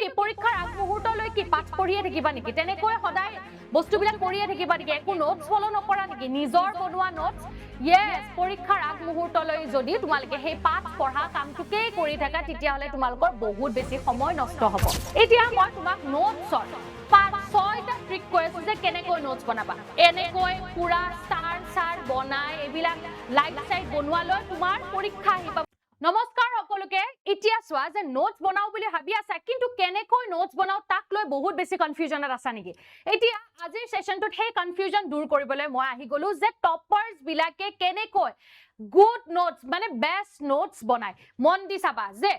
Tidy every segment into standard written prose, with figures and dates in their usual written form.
কি পৰীক্ষাৰ আগ মুহূৰ্তলৈ কি পাঠ পঢ়িয়ে থাকিবা নেকি তেনেকৈ সদায় বস্তুবিলাক কৰিয়ে থাকিবা নেকি একো নোটছ ফলো নকৰা নেকি নিজৰ বনোৱা নোটছ ইয়েস পৰীক্ষাৰ আগ মুহূৰ্তলৈ যদি তোমালোকে সেই পাঠ পঢ়া কামটোকে কৰি থাকা তেতিয়াহলে তোমালোকৰ বহুত বেছি সময় নষ্ট হ'ব এতিয়া মই তোমাক নোটছৰ 6টা ট্ৰিক কৈ আছো যে কেনেকৈ নোটছ বনাবা এনেকৈ পুৰা স্টাৰ বনাই এবিলাক লাইট চাইট বনোৱালৈ তোমাৰ পৰীক্ষা আহিবা নমস্কাৰ সকলোকে এতিয়া চোৱা যে নোটছ বনাও বুলি ভাবি আছা কিন্তু কেনেকৈ নোটছ বনাও তাক লৈ বহুত বেছি কনফিউজনত আছা নেকি এতিয়া আজিৰ সেশনটোত হে কনফিউজন দূৰ কৰিবলৈ মই আহি গলো যে টপাৰ্স বিলাকে কেনেকৈ গুড নোটছ মানে বেষ্ট নোটছ বনাই মন দি চাবা যে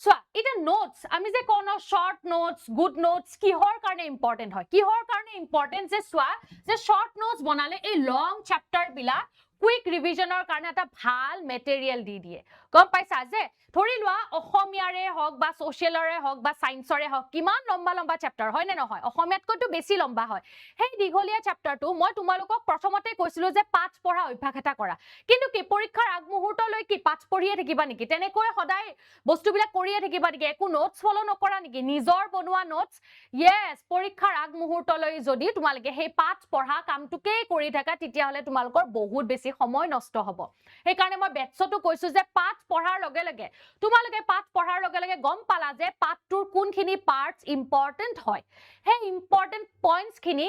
সোয়া এটা নোটস আমি যে কোন শর্ট নোটস গুড নোটস কিহৰ কাৰণে ইম্পৰ্টেন্ট হয় কিহৰ কাৰণে ইম্পৰ্টেন্ট যে সোয়া যে শৰ্ট নোটস বনালে এই লং চ্যাপ্টাৰ বিলা কুইক ৰিভিজনৰ কাৰণে এটা ভাল মেটেৰিয়েল দি দিয়ে গম পাইছা যে ধৰি লোৱা অসমীয়াৰে হওক বা সোশ্যালৰে হওক বা সায়েন্সৰে হওক কিমান লম্বা লম্বা চ্যাপ্টাৰ হয় নে নহয় অসমীয়াতকৈতো বেছি লম্বা হয় সেই দীঘলীয়া চ্যাপ্টাৰটো মই তোমালোকক প্ৰথমতে কৈছিলো যে পাঠ পঢ়া অভ্যাস এটা কৰা কিন্তু কি পৰীক্ষাৰ আগ মুহূৰ্তলৈ কি পাঠ পঢ়িয়ে থাকিবা নেকি তেনেকৈ সদায় বস্তুবিলাক কৰিয়ে থাকিবা নেকি একো নোটছ ফলো নকৰা নেকি নিজৰ বনোৱা নোটছ ইয়েস পৰীক্ষাৰ আগ মুহূৰ্তলৈ যদি তোমালোকে সেই পাঠ পঢ়া কামটোকে কৰি থাকা তেতিয়াহলে তোমালোকৰ বহুত বেছি সময় নষ্ট হ'ব সেই কাৰণে মই বেটছটো কৈছো যে পাঠ পঢ়াৰ লগে লগে তোমালোকে পাঠ পঢ়াৰ লগে লগে গম পালা যে পাঠটোৰ কোনখিনি পাৰ্টস ইম্পৰ্টেন্ট হয় সেই ইম্পৰ্টেন্ট পইণ্টস খিনি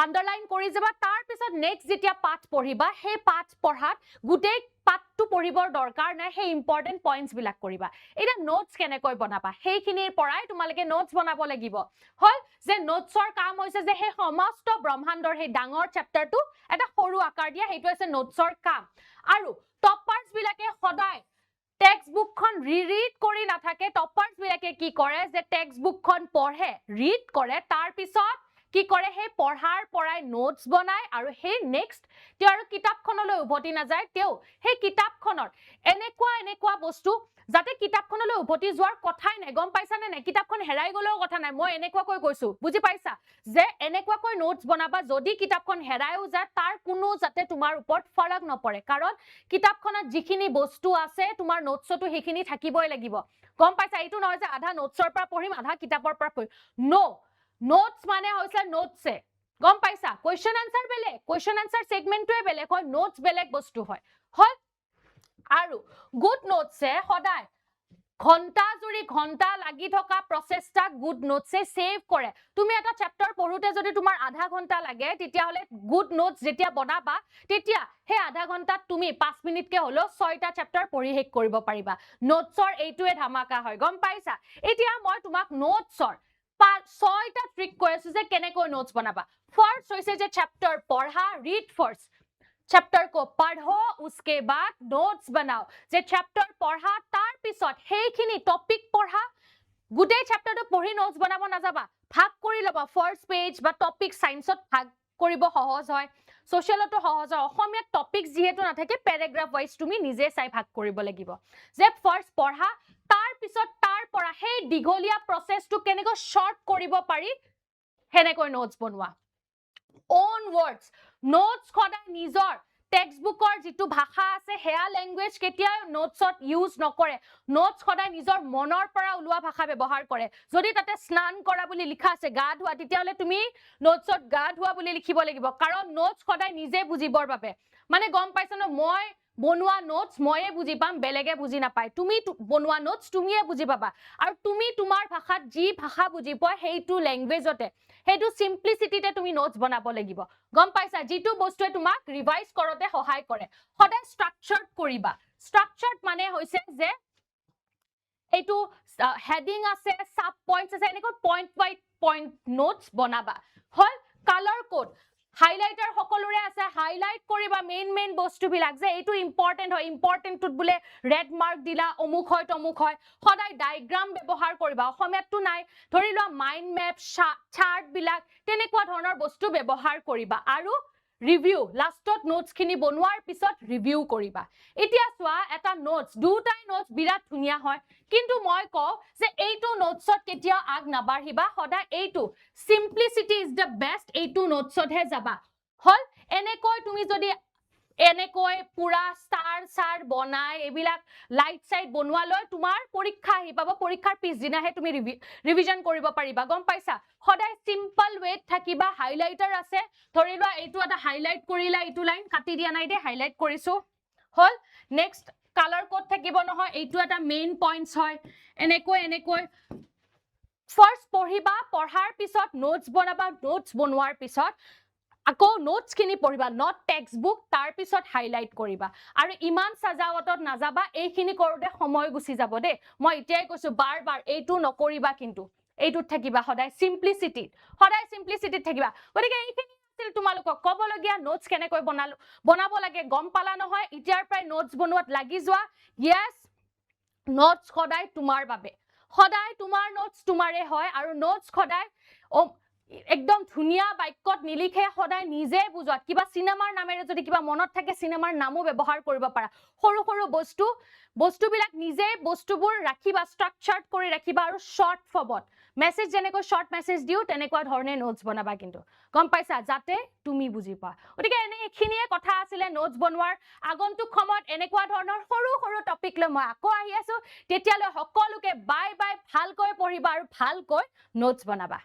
আন্ডাৰলাইন কৰি যাবা তাৰ পিছত নেক্সট যেতিয়া পাঠ পঢ়িবা সেই পাঠ পঢ়াত গুটেই পাঠটো পঢ়িবৰ দৰকাৰ নাই সেই ইম্পৰ্টেন্ট পইণ্টস বিলাক কৰিবা এটা নোটছ কেনেকৈ বনাবা সেইখিনিৰ পৰাই তোমালোকে নোটছ বনাব লাগিব হল যে নোটছৰ কাম হৈছে যে সেই সমস্ত ব্ৰহ্মাণ্ডৰ সেই ডাঙৰ চ্যাপ্টাৰটো এটা সৰু আকাৰ দিয়া হেতু আছে নোটছৰ কাম আৰু টপাৰ্স বিলাকে সদায় টেক্সট বুকখন ৰিড কৰি নাথাকে টপাৰ্স বিলাকে কি কৰে যে টেক্সট বুকখন পঢ়ে ৰিড কৰে তাৰ পিছত কি কৰে হে পঢ়াৰ পৰাই নোটছ বনায় আৰু হে নেক্সট তে আৰু কিতাপখনলৈ উভতি না যায় তেও হে কিতাপখনৰ এনেকুৱা বস্তু যাতে কিতাপখনলৈ উভতি যোৱাৰ কথাই নাই গম পাইছা নে নাই কিতাপখন হেৰাই গলেও কথা নাই মই এনেকুৱাকৈ কৈছো বুজি পাইছা যে এনেকুৱাকৈ নোটছ বনাবা যদি কিতাপখন হেৰায়ও যায় তাৰ কোনো যাতে তোমাৰ ওপৰত ফৰক নপৰে কাৰণ কিতাপখনত যিখিনি বস্তু আছে তোমাৰ নোটছটো হেখিনি থাকিবই লাগিব গম পাইছা এইটো নহয় যে আধা নোটছৰ পৰা পঢ়িম আধা কিতাপৰ পৰা পঢ়িম নো নোটছ মানে হৈছে নোটছে গম পাইছা কোৱেশ্চন আনসাৰ বেলেগ কোৱেশ্চন আনসাৰ সেগমেন্টটোৱে বেলেগ হয় নোটছ বেলেগ বস্তু হয় হয় আৰু গুড নোটছে সদায় ঘণ্টা লাগি থকা প্ৰচেষ্টা গুড নোটছে সেভ কৰে তুমি এটা চ্যাপ্টাৰ পঢ়োতে যদি তোমাৰ আধা ঘণ্টা লাগে তেতিয়া হলে গুড নোটছ যেতিয়া বনাবা তেতিয়া হে আধা ঘণ্টাত তুমি 5 মিনিটকে হলো 6টা চ্যাপ্টাৰ পঢ়ি শেষ কৰিব পাৰিবা নোটছৰ এইটোৱে ধামাকা হয় গম পাইছা এতিয়া মই তোমাক নোটছৰ 6টা ট্ৰিক কৈ আছো যে কেনেকৈ নোটছ বনাবা ফাৰ্স্ট হৈছে যে চ্যাপ্টাৰ পঢ়া रीड फर्स्ट चैप्टर को पढ़ो उसके बाद नोट्स बनाओ जे चैप्टर पढ़ा तार पिছত हेखिनि टपिक पढ़ा गुटे चैप्टर तो पढ़ी नोट्स बनाबो ना जाबा भाग करि लबा फर्स्ट पेज बा टपिक साइंसत भाग करिब सहज হয় সোশ্যালটো সহজ হয় অসমীয়া টপিক যেহেতু না থাকে প্যাৰাগ্ৰাফ ওয়াইজ তুমি নিজে চাই ভাগ কৰিব লাগিব যে ফাৰ্স্ট পঢ়া তাৰ পিছত তাৰ পৰা সেই দীঘলীয়া প্ৰসেসটো কেনেকৈ শৰ্ট কৰিব পাৰি হেনেকৈ নোটছ বনোৱা own words notes খদাই নিজৰ টেক্সট বুকৰ যেটো ভাষা আছে হেয়া ল্যাঙ্গুৱেজ কেতিয়া নোটছত ইউজ নকৰে নোটছ খদাই নিজৰ মনৰ পৰা উলোৱা ভাষা ব্যৱহাৰ কৰে যদি তাতে স্নান কৰা বুলি লিখা আছে গা ধোৱা তেতিয়া হলে তুমি নোটছত গা ধোৱা বুলি লিখিব লাগিব কাৰণ নোটছ খদাই নিজে বুজিবৰ বাবে মানে গম পাইছ ন মই বনোৱা নোটছ ময়ে বুজি পাম বেলেগে বুজি নাপায় তুমি বনোৱা নোটছ তুমিয়ে বুজি পাবা আৰু তুমি তোমাৰ ভাষাত যি ভাষা বুজি পোৱা হেইটো ল্যাঙ্গুৱেজতে হেইটো সিম্পলিসিটিতে তুমি নোটছ বনাব লাগিব গম পাইছা যেটো বস্তুৱে তোমাক ৰিভাইজ কৰতে সহায় কৰে সদায় স্ট্ৰাকচাৰ্ড কৰিবা স্ট্ৰাকচাৰ্ড মানে হৈছে যে এইটো হেডিং আছে সাব পয়েন্টস আছে এনেকৈ পয়েন্ট বাই পয়েন্ট নোটছ বনাবা হল কালাৰ কোড হাইলাইটাৰ সকলোৰে আছে হাইলাইট কৰিবা মেইন বস্তু বিলাক যে এইটো ইম্পৰ্টেন্ট হয় ইম্পৰ্টেন্টত বুলে ৰেড মাৰ্ক দিলা অমুক হয় তমুক হয় সদায় ডায়াগ্ৰাম ব্যৱহাৰ কৰিবা অসমীয়াটো নাই ধৰি লোৱা মাইন্ড মেপ চাৰ্ট বিলাক তেনেকুৱা ধৰণৰ বস্তু ব্যৱহাৰ কৰিবা আৰু ৰিভিউ লাষ্টত নোটছ খিনি বনোৱাৰ পিছত ৰিভিউ কৰিবা এতিয়া চোৱা এটা নোটছ দুটাই নোটছ বিৰাট ধুনিয়া হয় কিন্তু মই কও যে এইটো নোটছত কেতিয়া আগ নাবাঢ়িবা সদায় এইটো সিম্পলিসিটি ইজ দ্য বেষ্ট এইটো নোটছত হে যাবা হল এনেকৈ তুমি যদি এনেকৈ পুৰা স্টাৰ বনাই এইবিলাক লাইট সাইড বনোৱালৈ তোমাৰ পৰীক্ষা আহি পাব পৰীক্ষাৰ পিছদিনাহে তুমি ৰিভিজন কৰিব পাৰিবা গম পাইছা সদায় সিম্পল ৱেট থাকিবা হাইলাইটাৰ আছে ধৰি লোৱা এইটো এটা হাইলাইট কৰিলা এইটো লাইন কাটি দিয়া নাই দে হাইলাইট কৰিছো হল নেক্সট কালাৰ কোড থাকিব নহয় এইটো এটা মেইন পইণ্টছ হয় এনেকৈ ফাৰ্স্ট পঢ়িবা পঢ়াৰ পিছত নোটছ বনাবা নোটছ বনোৱাৰ পিছত আকৌ নোটছ খিনি পঢ়িবা নট টেক্সট বুক তাৰ পিছত হাইলাইট কৰিবা আৰু ইমান সাজাওয়াতত নাযাবা এইখিনি কৰোতে সময় গুছি যাব দে মই এতিয়াই কৈছো বাৰ এইটো নকৰিবা কিন্তু এইটোত থাকিবা সদায় সিম্পলিসিটিত থাকিবা গতিকে এইখিনি আছিল তোমালোকক কবলগীয়া নোটছ কেনেকৈ বনাব লাগে গম পালা নহয় ইতিয়াৰ প্ৰায় নোটছ বনোৱাত লাগি যোৱা ইয়েস নোটছ সদায় তোমাৰ বাবে সদায় তোমাৰ নোটছ তোমাৰে হয় আৰু নোটছ সদায় একদম ধুনিয়া বাক্যত নিলিখে সদায় নিজে বুজোৱাত কিবা সিনেমাৰ নামেৰে যদি কিবা মনত থাকে সিনেমাৰ নামও ব্যৱহাৰ কৰিব পাৰা সৰু বস্তুবিলাক নিজে বস্তুবোৰ ৰাখিবা স্ট্ৰাকচাৰ্ড কৰি ৰাখিবা আৰু শৰ্ট ফৰ্মত মেসেজ যেনেকৈ শৰ্ট মেসেজ দিও তেনেকুৱা ধৰণে নোটছ বনাবা কিন্তু গম পাইছা যাতে তুমি বুজি পা গতিকে এখিনিয়ে কথা আছিলে নোটছ বনোৱাৰ আগন্তুক সময়ত এনেকুৱা ধৰণৰ সৰু টপিক লৈ মই আকৌ আহি আছো তেতিয়ালৈ সকলোকে বাই ভালকৈ পঢ়িবা আৰু ভালকৈ নোটছ বনাবা